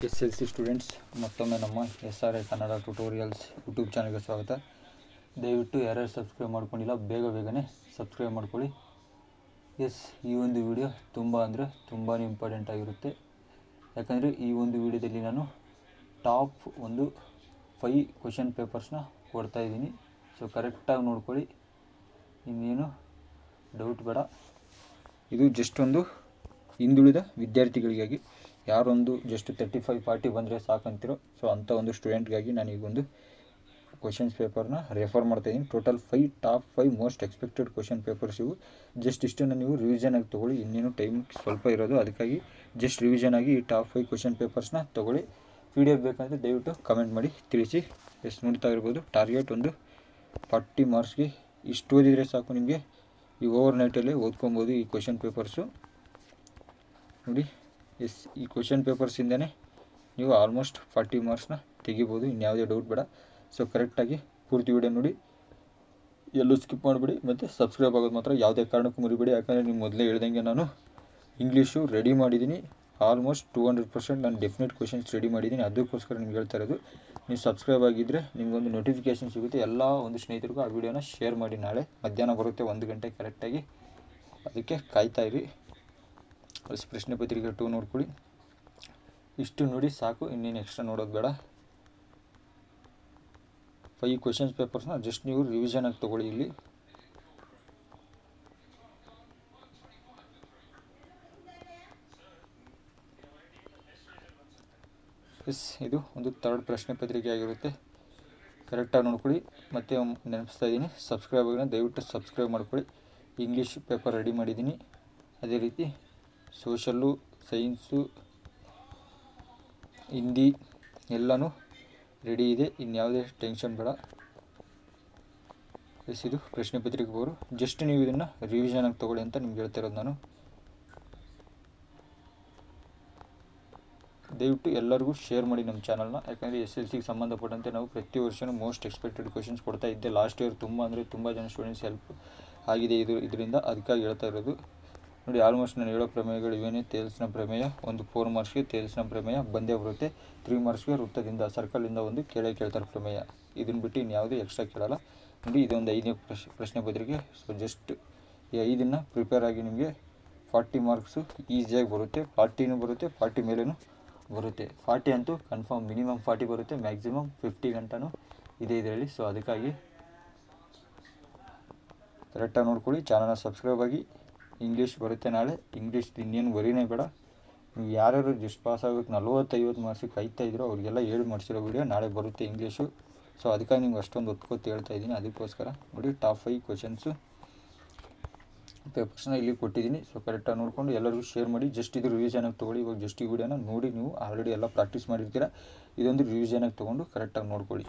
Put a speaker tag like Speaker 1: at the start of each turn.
Speaker 1: SLC students, ಮತ್ತೊಮ್ಮೆ ನಮ್ಮ SRA Kannada tutorials YouTube ಚಾನಲ್ಗೆ ಸ್ವಾಗತ. ದಯವಿಟ್ಟು ಯಾರ್ಯಾರು ಸಬ್ಸ್ಕ್ರೈಬ್ ಮಾಡ್ಕೊಂಡಿಲ್ಲ ಬೇಗನೆ ಸಬ್ಸ್ಕ್ರೈಬ್ ಮಾಡ್ಕೊಳ್ಳಿ. ಈ ಒಂದು ವಿಡಿಯೋ ತುಂಬಾ ಇಂಪಾರ್ಟೆಂಟ್ ಆಗಿರುತ್ತೆ. ಯಾಕಂದರೆ ಈ ಒಂದು ವಿಡಿಯೋದಲ್ಲಿ ನಾನು ಟಾಪ್ 5 ಕ್ವೆಶನ್ ಪೇಪರ್ಸ್ನ ಕೊಡ್ತಾಯಿದ್ದೀನಿ. ಸೊ ಕರೆಕ್ಟಾಗಿ ನೋಡ್ಕೊಳ್ಳಿ, ಇನ್ನೇನು ಡೌಟ್ ಬೇಡ. ಇದು ಜಸ್ಟ್ ಹಿಂದುಳಿದ ವಿದ್ಯಾರ್ಥಿಗಳಿಗಾಗಿ, ಯಾರೊಂದು ಜಸ್ಟ್ 35-40 ಬಂದರೆ ಸಾಕಂತಿರೋ, ಸೊ ಅಂಥ ಒಂದು ಸ್ಟೂಡೆಂಟ್ಗಾಗಿ ನಾನು ಈಗ ಕ್ವೆಶನ್ಸ್ ಪೇಪರ್ನ ರೆಫರ್ ಮಾಡ್ತಾಯಿದ್ದೀನಿ. Total top 5 most expected question papers ಇವು. ಜಸ್ಟ್ ಇಷ್ಟನ್ನು ನೀವು ರಿವಿಷನ್ ಆಗಿ ತೊಗೊಳ್ಳಿ, ಇನ್ನೇನು ಟೈಮ್ ಸ್ವಲ್ಪ ಇರೋದು, ಅದಕ್ಕಾಗಿ ಜಸ್ಟ್ ರಿವಿಷನ್ ಆಗಿ ಈ ಟಾಪ್ 5 ಕ್ವೆಶನ್ ಪೇಪರ್ಸ್ನ ತೊಗೊಳ್ಳಿ. PDF ಬೇಕಂದರೆ ದಯವಿಟ್ಟು ಕಮೆಂಟ್ ಮಾಡಿ ತಿಳಿಸಿ. ನೋಡ್ತಾ ಇರ್ಬೋದು, ಟಾರ್ಗೆಟ್ 40 ಮಾರ್ಕ್ಸ್ಗೆ ಇಷ್ಟು ಓದಿದರೆ ಸಾಕು ನಿಮಗೆ. ಈ ಓವರ್ ನೈಟಲ್ಲೇ ಓದ್ಕೊಬೋದು ಈ ಕ್ವೆಶನ್ ಪೇಪರ್ಸು. ನೋಡಿ, ಈ ಕ್ವೆಶನ್ ಪೇಪರ್ಸಿಂದನೇ ನೀವು ಆಲ್ಮೋಸ್ಟ್ 40 ಮಾರ್ಕ್ಸ್ನ ತೆಗಿಬೋದು, ಇನ್ಯಾವುದೇ ಡೌಟ್ ಬೇಡ. ಸೊ ಕರೆಕ್ಟಾಗಿ ಪೂರ್ತಿ ವಿಡಿಯೋ ನೋಡಿ, ಎಲ್ಲೂ ಸ್ಕಿಪ್ ಮಾಡಿಬಿಡಿ, ಮತ್ತು ಸಬ್ಸ್ಕ್ರೈಬ್ ಆಗೋದು ಮಾತ್ರ ಯಾವುದೇ ಕಾರಣಕ್ಕೂ ಮುರಿಬೇಡಿ. ಯಾಕಂದರೆ ನೀವು ಮೊದಲೇ ಹೇಳ್ದಂಗೆ ನಾನು ಇಂಗ್ಲೀಷು ರೆಡಿ ಮಾಡಿದ್ದೀನಿ, ಆಲ್ಮೋಸ್ಟ್ 200% ನಾನು ಡೆಫಿನೆಟ್ ಕ್ವೆಶನ್ಸ್ ರೆಡಿ ಮಾಡಿದ್ದೀನಿ. ಅದಕ್ಕೋಸ್ಕರ ನಿಮ್ಗೆ ಹೇಳ್ತಾ ಇರೋದು. ನೀವು ಸಬ್ಸ್ಕ್ರೈಬ್ ಆಗಿದ್ದರೆ ನಿಮಗೊಂದು ನೋಟಿಫಿಕೇಷನ್ ಸಿಗುತ್ತೆ. ಎಲ್ಲ ಸ್ನೇಹಿತರಿಗೂ ಆ ವಿಡಿಯೋನ ಶೇರ್ ಮಾಡಿ. ನಾಳೆ ಮಧ್ಯಾಹ್ನ ಬರುತ್ತೆ 1 ಗಂಟೆ ಕರೆಕ್ಟಾಗಿ, ಅದಕ್ಕೆ ಕಾಯ್ತಾಯಿರಿ. ಪ್ರಶ್ನೆ ಪತ್ರಿಕೆ 2 ನೋಡ್ಕೊಳ್ಳಿ. ಇಷ್ಟು ನೋಡಿ ಸಾಕು, ಇನ್ನೇನು ಎಕ್ಸ್ಟ್ರಾ ನೋಡೋದು ಬೇಡ. 5 ಕ್ವೆಶನ್ಸ್ ಪೇಪರ್ಸ್ನ ಜಸ್ಟ್ ನೀವು ರಿವಿಷನ್ ಆಗಿ ತೊಗೊಳ್ಳಿ. ಇಲ್ಲಿ ಇದು ಥರ್ಡ್ ಪ್ರಶ್ನೆ ಪತ್ರಿಕೆ ಆಗಿರುತ್ತೆ. ಕರೆಕ್ಟಾಗಿ ನೋಡ್ಕೊಳ್ಳಿ. ಮತ್ತೆ ನೆನಪಿಸ್ತಾ ಇದ್ದೀನಿ, ಸಬ್ಸ್ಕ್ರೈಬ್ ಆಗಿಲ್ಲ ದಯವಿಟ್ಟು ಸಬ್ಸ್ಕ್ರೈಬ್ ಮಾಡ್ಕೊಳ್ಳಿ. ಇಂಗ್ಲೀಷ್ ಪೇಪರ್ ರೆಡಿ ಮಾಡಿದ್ದೀನಿ, ಅದೇ ರೀತಿ ಸೋಷಲ್ಲು, ಸೈನ್ಸು, ಹಿಂದಿ ಎಲ್ಲನೂ ರೆಡಿ ಇದೆ, ಇನ್ಯಾವುದೇ ಟೆನ್ಷನ್ ಬೇಡ. ಇದು ಪ್ರಶ್ನೆ ಪತ್ರಿಕೆ ಬೋರು. ಜಸ್ಟ್ ನೀವು ಇದನ್ನು ರಿವಿಷನ್ ಆಗಿ ತೊಗೊಳ್ಳಿ ಅಂತ ನಿಮ್ಗೆ ಹೇಳ್ತಾ ಇರೋದು ನಾನು. ದಯವಿಟ್ಟು ಎಲ್ಲರಿಗೂ ಶೇರ್ ಮಾಡಿ ನಮ್ಮ ಚಾನಲ್ನ. ಯಾಕಂದರೆ SLCಗೆ ಸಂಬಂಧಪಟ್ಟಂತೆ ನಾವು ಪ್ರತಿ ವರ್ಷವೂ ಮೋಸ್ಟ್ ಎಕ್ಸ್ಪೆಕ್ಟೆಡ್ ಕ್ವೆಶನ್ಸ್ ಕೊಡ್ತಾ ಇದ್ದೆ. ಲಾಸ್ಟ್ ಇಯರ್ ತುಂಬ ಜನ ಸ್ಟೂಡೆಂಟ್ಸ್ ಹೆಲ್ಪ್ ಆಗಿದೆ ಇದರಿಂದ, ಅದಕ್ಕಾಗಿ ಹೇಳ್ತಾ ಇರೋದು. ನೋಡಿ, ಆಲ್ಮೋಸ್ಟ್ ನಾನು ಹೇಳೋ ಪ್ರಮೇಯಗಳು ಇವೇನೇ. ತೇಲ್ಸ್ನ ಪ್ರಮೇಯ 4 ಮಾರ್ಕ್ಸ್ಗೆ ತೇಲ್ಸ್ನ ಪ್ರಮೇಯ ಬಂದೇ ಬರುತ್ತೆ. 3 ಮಾರ್ಕ್ಸ್ಗೆ ವೃತ್ತದಿಂದ ಸರ್ಕಲಿಂದ ಕೇಳ್ತಾರೆ ಪ್ರಮೇಯ. ಇದನ್ನು ಬಿಟ್ಟು ಇನ್ಯಾವುದೇ ಎಕ್ಸ್ಟ್ರಾ ಕೇಳಲ್ಲ. ನೋಡಿ, ಇದೊಂದು 5ನೇ ಪ್ರಶ್ನೆ ಪತ್ರಿಕೆ. ಸೊ ಜಸ್ಟ್ ಈ 5ನ್ನು ಪ್ರಿಪೇರ್ ಆಗಿ ನಿಮಗೆ 40 ಮಾರ್ಕ್ಸು ಈಸಿಯಾಗಿ ಬರುತ್ತೆ. 40ನೂ ಬರುತ್ತೆ, 40 ಮೇಲೇನೂ ಬರುತ್ತೆ. 40 ಅಂತೂ ಕನ್ಫರ್ಮ್, ಮಿನಿಮಮ್ 40 ಬರುತ್ತೆ, ಮ್ಯಾಕ್ಸಿಮಮ್ 50 ಗಂಟನೂ ಇದೆ ಇದರಲ್ಲಿ. ಸೊ ಅದಕ್ಕಾಗಿ ಕರೆಕ್ಟಾಗಿ ನೋಡ್ಕೊಳ್ಳಿ, ಚಾನಲ್ನ ಸಬ್ಸ್ಕ್ರೈಬ್ ಆಗಿ. ಇಂಗ್ಲೀಷ್ ಬರುತ್ತೆ ನಾಳೆ. ಇಂಗ್ಲೀಷ್ ಇನ್ನೇನು ಬರೀನೇ ಬೇಡ. ನೀವು ಯಾರ್ಯಾರು ಜಸ್ಟ್ ಪಾಸ್ ಆಗೋಕ್ಕೆ 40-50 ಮಾರ್ಕ್ಸಿಗೆ ಕಾಯ್ತಾ ಇದ್ರೋ ಅವ್ರಿಗೆಲ್ಲ ಹೇಳಿ ಮಾಡಿಸಿರೋ ವಿಡಿಯೋ ನಾಳೆ ಬರುತ್ತೆ ಇಂಗ್ಲೀಷು. ಸೊ ಅದಕ್ಕಾಗಿ ನಿಮ್ಗೆ ಅಷ್ಟೊಂದು ಒತ್ಕೊತ್ತು ಹೇಳ್ತಾ ಇದ್ದೀನಿ. ಅದಕ್ಕೋಸ್ಕರ ನೋಡಿ, ಟಾಪ್ 5 ಕ್ವೆಶನ್ಸು ಪೇಪರ್ಸ್ನ ಇಲ್ಲಿ ಕೊಟ್ಟಿದ್ದೀನಿ. ಸೊ ಕರೆಕ್ಟಾಗಿ ನೋಡಿಕೊಂಡು ಎಲ್ಲರಿಗೂ ಶೇರ್ ಮಾಡಿ. ಜಸ್ಟ್ ಇದು ರಿವಿಷನಾಗಿ ತೊಗೊಳ್ಳಿ. ಇವಾಗ ಜಸ್ಟ್ ಈ ವಿಡಿಯೋನ ನೋಡಿ, ನೀವು ಆಲ್ರೆಡಿ ಎಲ್ಲ ಪ್ರಾಕ್ಟೀಸ್ ಮಾಡಿರ್ತೀರ. ಇದೊಂದು ರಿವಿಷನಾಗಿ ತೊಗೊಂಡು ಕರೆಕ್ಟಾಗಿ ನೋಡ್ಕೊಳ್ಳಿ.